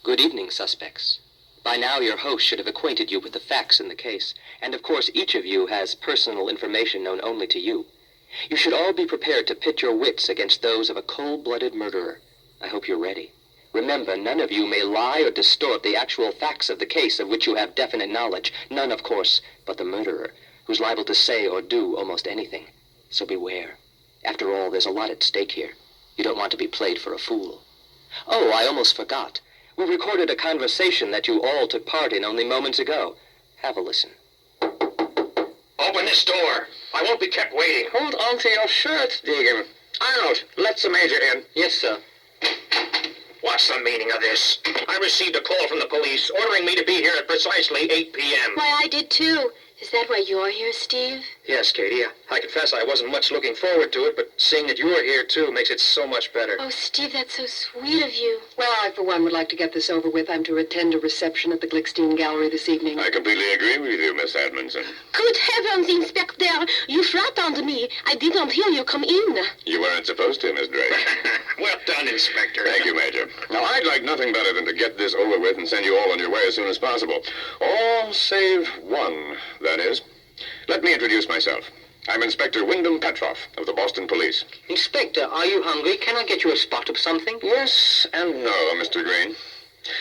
Good evening, suspects. By now, your host should have acquainted you with the facts in the case, and of course, each of you has personal information known only to you. You should all be prepared to pit your wits against those of a cold-blooded murderer. I hope you're ready. Remember, none of you may lie or distort the actual facts of the case of which you have definite knowledge. None, of course, but the murderer, who's liable to say or do almost anything. So beware. After all, there's a lot at stake here. You don't want to be played for a fool. Oh, I almost forgot. We recorded a conversation that you all took part in only moments ago. Have a listen. Open this door. I won't be kept waiting. Hold on to your shirt, Deegan. Arnold, let the major in. Yes, sir. What's the meaning of this? I received a call from the police ordering me to be here at precisely 8 p.m. Why, I did too. Is that why you're here, Steve? Yes, Katie. I confess I wasn't much looking forward to it, but seeing that you're here, too, makes it so much better. Oh, Steve, that's so sweet of you. Well, I, for one, would like to get this over with. I'm to attend a reception at the Glickstein Gallery this evening. I completely agree with you, Miss Edmondson. Good heavens, Inspector! You flattened me. I didn't hear you come in. You weren't supposed to, Miss Drake. Well done, Inspector. Thank you, Major. Now, I'd like nothing better than to get this over with and send you all on your way as soon as possible. All save one, that is. Let me introduce myself. I'm Inspector Wyndham Petroff of the Boston Police. Inspector, are you hungry? Can I get you a spot of something? Yes and no, Mr. Green.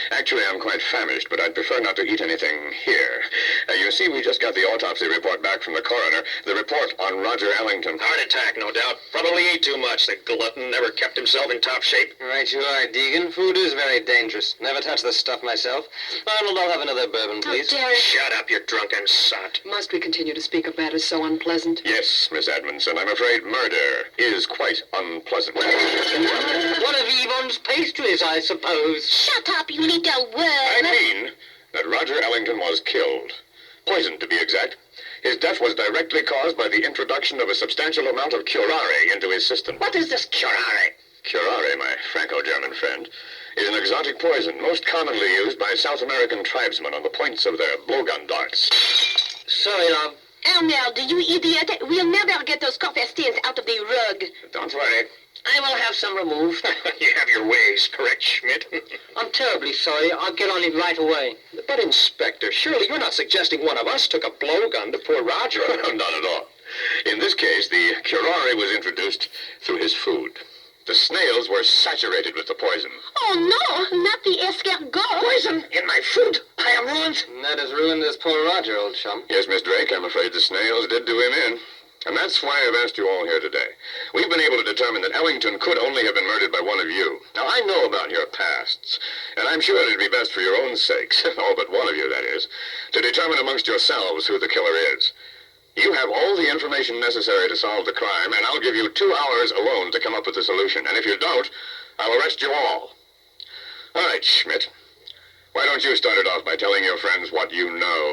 Actually, I'm quite famished, but I'd prefer not to eat anything here. You see, we just got the autopsy report back from the coroner. The report on Roger Ellington. Heart attack, no doubt. Probably ate too much. The glutton never kept himself in top shape. Right you are, Deegan. Food is very dangerous. Never touch the stuff myself. Arnold, I'll have another bourbon, please. Oh, Derek. Shut up, you drunken sot. Must we continue to speak of matters so unpleasant? Yes, Miss Edmondson, I'm afraid murder is quite unpleasant. One of Yvonne's pastries, I suppose. Shut up, you little word. I mean that Roger Ellington was killed. Poisoned, to be exact. His death was directly caused by the introduction of a substantial amount of curare into his system. What is this curare? Curare, my Franco-German friend, is an exotic poison most commonly used by South American tribesmen on the points of their blowgun darts. Sorry, love. Arnold, you idiot. We'll never get those coffee stains out of the rug. Don't worry. I will have some removed. You have your ways, correct, Schmidt? I'm terribly sorry. I'll get on it right away. But, Inspector, surely you're not suggesting one of us took a blowgun to poor Roger. Not at all. In this case, the curare was introduced through his food. The snails were saturated with the poison. Oh, no, not the escargot. Poison in my food. I am ruined. And that has ruined this poor Roger, old chum. Yes, Miss Drake, I'm afraid the snails did do him in. And that's why I've asked you all here today. We've been able to determine that Ellington could only have been murdered by one of you. Now, I know about your pasts, and I'm sure it'd be best for your own sakes, all but one of you, that is, to determine amongst yourselves who the killer is. You have all the information necessary to solve the crime, and I'll give you 2 hours alone to come up with the solution. And if you don't, I'll arrest you all. All right, Schmidt. Why don't you start it off by telling your friends what you know?